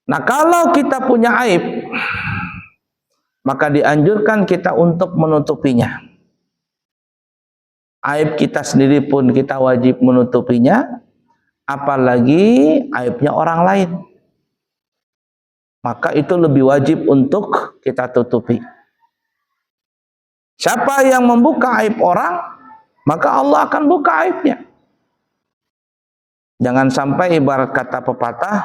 Nah, kalau kita punya aib, maka dianjurkan kita untuk menutupinya. Aib kita sendiri pun kita wajib menutupinya, apalagi aibnya orang lain. Maka itu lebih wajib untuk kita tutupi. Siapa yang membuka aib orang, maka Allah akan buka aibnya. Jangan sampai ibarat kata pepatah,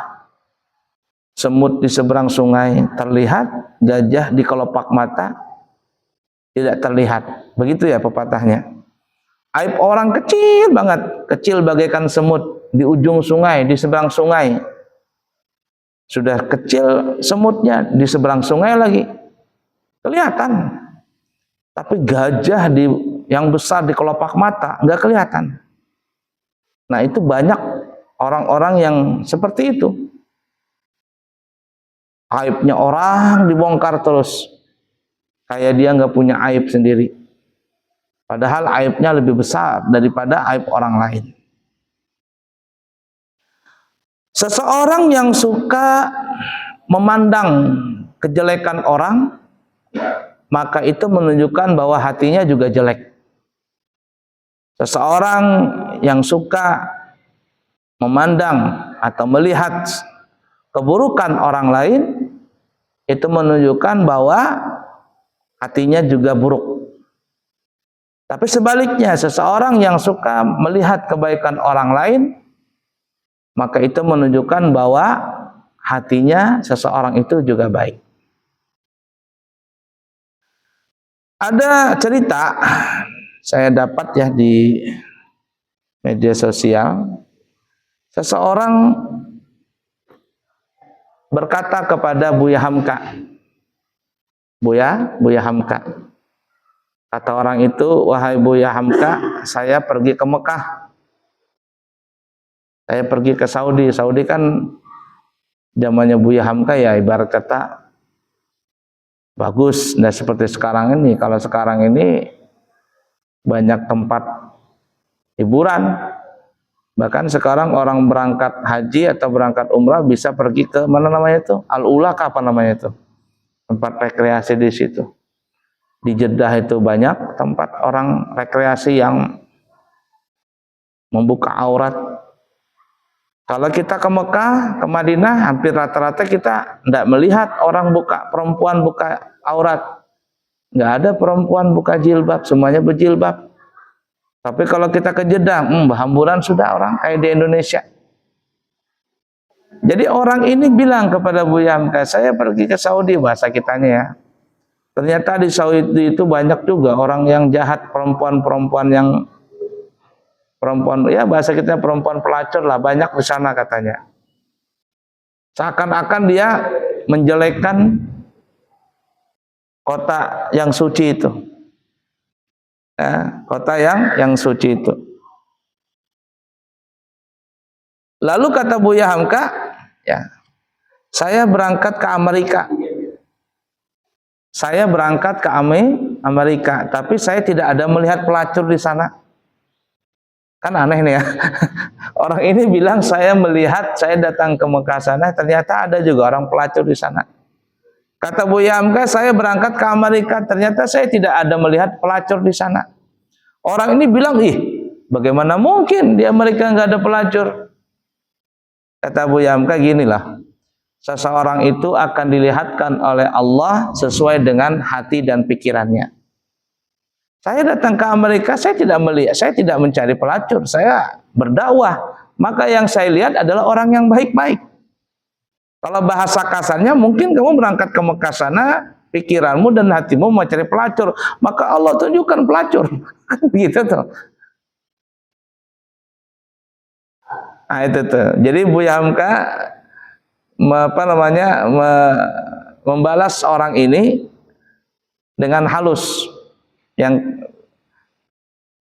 semut di seberang sungai terlihat, gajah di kelopak mata tidak terlihat. Begitu ya pepatahnya. Aib orang kecil banget, kecil bagaikan semut di ujung sungai, di seberang sungai. Sudah kecil semutnya, di seberang sungai lagi kelihatan. Tapi gajah yang besar di kelopak mata nggak kelihatan. Nah, itu banyak orang-orang yang seperti itu. Aibnya orang dibongkar terus, kayak dia nggak punya aib sendiri. Padahal aibnya lebih besar daripada aib orang lain. Seseorang yang suka memandang kejelekan orang, maka itu menunjukkan bahwa hatinya juga jelek. Seseorang yang suka memandang atau melihat keburukan orang lain, itu menunjukkan bahwa hatinya juga buruk. Tapi sebaliknya, seseorang yang suka melihat kebaikan orang lain, maka itu menunjukkan bahwa hatinya seseorang itu juga baik. Ada cerita saya dapat ya di media sosial, seseorang berkata kepada Buya Hamka, Buya Hamka, kata orang itu, wahai Buya Hamka, saya pergi ke Mekah, saya pergi ke Saudi. Saudi kan zamannya Buya Hamka ya ibarat kata bagus, nah seperti sekarang ini. Kalau sekarang ini banyak tempat hiburan, bahkan sekarang orang berangkat haji atau berangkat umrah bisa pergi ke mana namanya itu, Al-Ula apa namanya itu, tempat rekreasi di situ. Di Jeddah itu banyak tempat orang rekreasi yang membuka aurat. Kalau kita ke Mekah, ke Madinah, hampir rata-rata kita tidak melihat orang perempuan buka aurat. Nggak ada perempuan buka jilbab, semuanya berjilbab. Tapi kalau kita ke Jeddah, berhamburan sudah orang kayak di Indonesia. Jadi orang ini bilang kepada Buya Hamka, saya pergi ke Saudi, bahasa kitanya ya. Ternyata di Saudi itu banyak juga orang yang jahat, perempuan-perempuan yang ya bahasa kita perempuan pelacur lah, banyak di sana katanya. Seakan-akan dia menjelekkan kota yang suci itu, ya, kota yang suci itu. Lalu kata Buya Hamka, ya, saya berangkat ke Amerika. Saya berangkat ke Amerika, tapi saya tidak ada melihat pelacur di sana. Kan aneh nih ya. Orang ini bilang saya datang ke Mekah sana, ternyata ada juga orang pelacur di sana. Kata Buya Hamka, saya berangkat ke Amerika, ternyata saya tidak ada melihat pelacur di sana. Orang ini bilang, bagaimana mungkin di Amerika nggak ada pelacur? Kata Buya Hamka, ginilah, seseorang itu akan dilihatkan oleh Allah sesuai dengan hati dan pikirannya. Saya datang ke Amerika, saya tidak mencari pelacur, saya berdakwah. Maka yang saya lihat adalah orang yang baik-baik. Kalau bahasa kasarnya, mungkin kamu berangkat ke Mekah sana, pikiranmu dan hatimu mau cari pelacur, maka Allah tunjukkan pelacur. Gitu tuh. Nah itu tuh. Jadi Buya Hamka membalas orang ini dengan halus.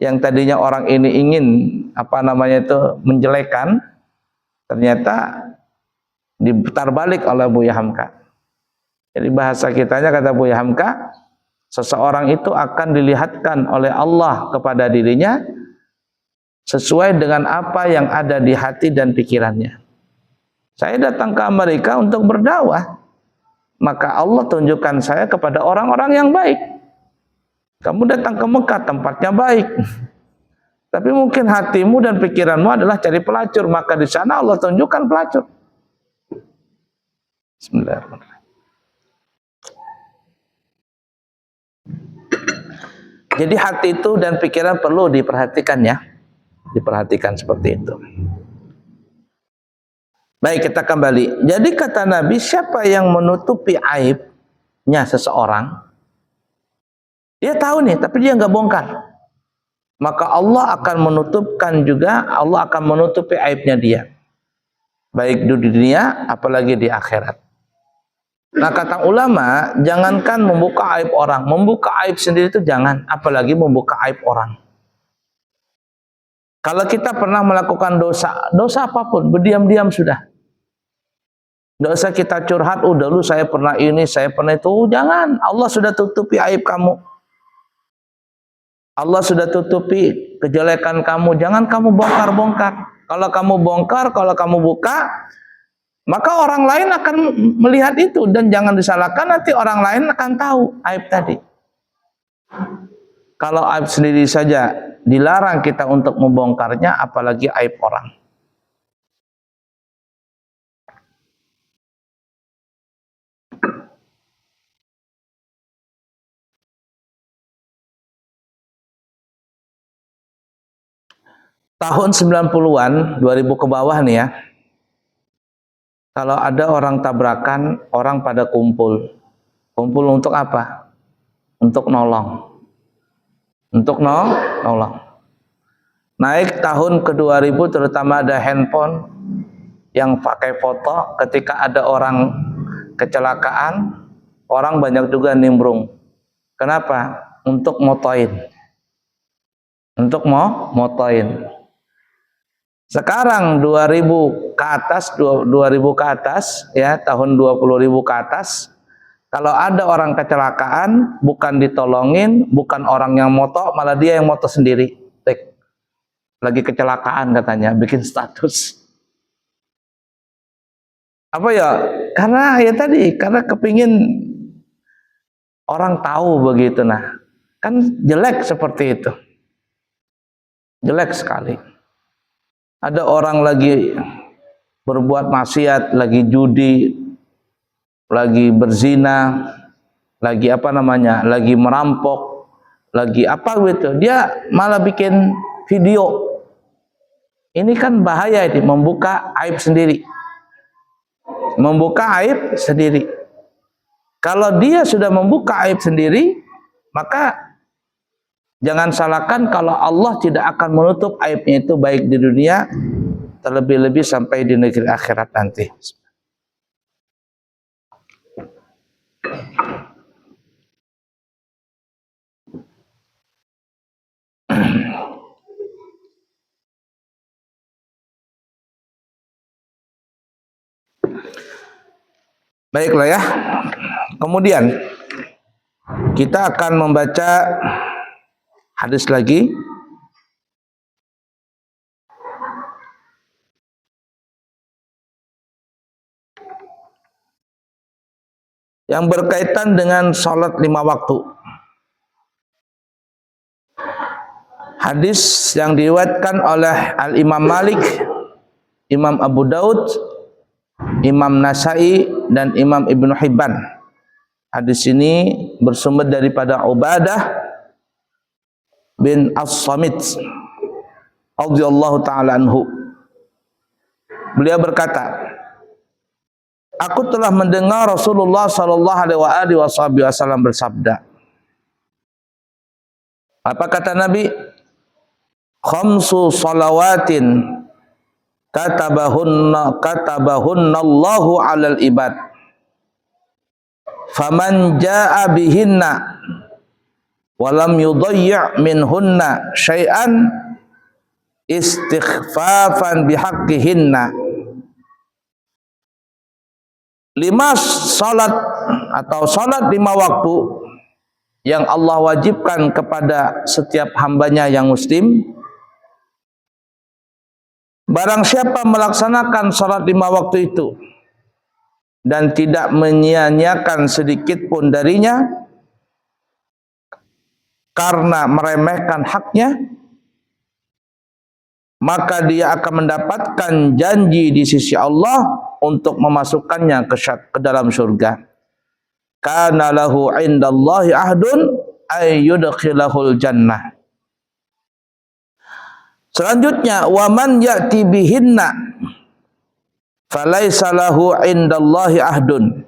Yang tadinya orang ini ingin menjelekan, ternyata diputar balik oleh Buya Hamka. Jadi bahasa kitanya, kata Buya Hamka, seseorang itu akan dilihatkan oleh Allah kepada dirinya sesuai dengan apa yang ada di hati dan pikirannya. Saya datang ke Amerika untuk berdakwah. Maka Allah tunjukkan saya kepada orang-orang yang baik. Kamu datang ke Mekah, tempatnya baik. Tapi mungkin hatimu dan pikiranmu adalah cari pelacur. Maka di sana Allah tunjukkan pelacur. Bismillahirrahmanirrahim. Jadi hati itu dan pikiran perlu diperhatikan ya. Diperhatikan seperti itu. Baik, kita kembali. Jadi kata Nabi, siapa yang menutupi aibnya seseorang, dia tahu nih, tapi dia nggak bongkar. Maka Allah akan menutupkan juga, Allah akan menutupi aibnya dia. Baik di dunia, apalagi di akhirat. Nah kata ulama, jangankan membuka aib orang, membuka aib sendiri itu jangan, apalagi membuka aib orang. Kalau kita pernah melakukan dosa apapun, berdiam-diam sudah. Tidak usah kita curhat, dulu saya pernah ini, saya pernah itu. Jangan, Allah sudah tutupi aib kamu. Allah sudah tutupi kejelekan kamu. Jangan kamu bongkar-bongkar. Kalau kamu bongkar, kalau kamu buka, maka orang lain akan melihat itu. Dan jangan disalahkan, nanti orang lain akan tahu aib tadi. Kalau aib sendiri saja dilarang kita untuk membongkarnya, apalagi aib orang. Tahun 90-an, 2000 ke bawah nih ya. Kalau ada orang tabrakan, orang pada kumpul. Kumpul untuk apa? Untuk nolong. Untuk nolong. Naik tahun ke 2000 terutama ada handphone yang pakai foto, ketika ada orang kecelakaan, orang banyak juga nimbrung. Kenapa? Untuk motoin. Untuk motoin. Sekarang 2000 ke atas, 2000 ke atas ya, tahun 20.000 ke atas, kalau ada orang kecelakaan bukan ditolongin, bukan orang yang moto, malah dia yang moto sendiri. Lagi kecelakaan katanya, bikin status. Apa ya? Karena ya tadi, karena kepingin orang tahu begitu. Nah, kan jelek seperti itu. Jelek sekali. Ada orang lagi berbuat maksiat, lagi judi, lagi berzina, lagi apa namanya, lagi merampok, lagi apa gitu. Dia malah bikin video. Ini kan bahaya ini, membuka aib sendiri. Membuka aib sendiri. Kalau dia sudah membuka aib sendiri, maka jangan salahkan kalau Allah tidak akan menutup aibnya itu baik di dunia, terlebih-lebih sampai di negeri akhirat nanti. Baiklah ya. Kemudian kita akan membaca hadis lagi. Yang berkaitan dengan sholat 5 waktu. Hadis yang diriwayatkan oleh Al-Imam Malik, Imam Abu Daud, Imam Nasai, dan Imam Ibnu Hibban. Hadis ini bersumber daripada Ubadah bin As-Samit radhiyallahu ta'ala anhu. Beliau berkata, aku telah mendengar Rasulullah sallallahu alaihi wasallam bersabda. Apa kata Nabi? Khamsu salawatin katabahunna Allahu 'alal ibad. Faman jaa'a bihinna wa lam yudayyi' minhunna syai'an istighfafan bihaqqihinna. 5 salat atau salat 5 waktu yang Allah wajibkan kepada setiap hambanya yang muslim, Barang siapa melaksanakan salat 5 waktu itu dan tidak menyia-nyiakan sedikit pun darinya karena meremehkan haknya, maka dia akan mendapatkan janji di sisi Allah untuk memasukkannya ke dalam surga. Kana lahu indallahi ahdun ay yudkhilahul jannah. Selanjutnya, wa man ya'ti bihinna falaisa lahu indallahi ahdun.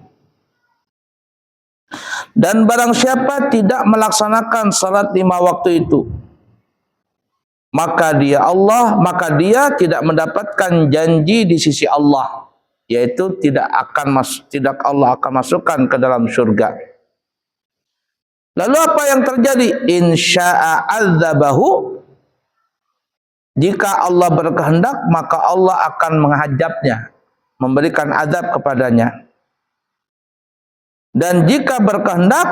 Dan barang siapa tidak melaksanakan salat 5 waktu itu, maka dia tidak mendapatkan janji di sisi Allah, yaitu tidak Allah akan masukkan ke dalam surga. Lalu apa yang terjadi? Insya'a adzabahu, jika Allah berkehendak maka Allah akan menghadapnya, memberikan azab kepadanya. Dan jika berkehendak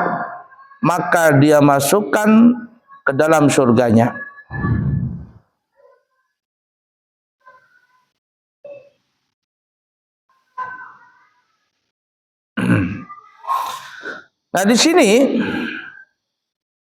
maka dia masukkan ke dalam surganya. Nah, di sini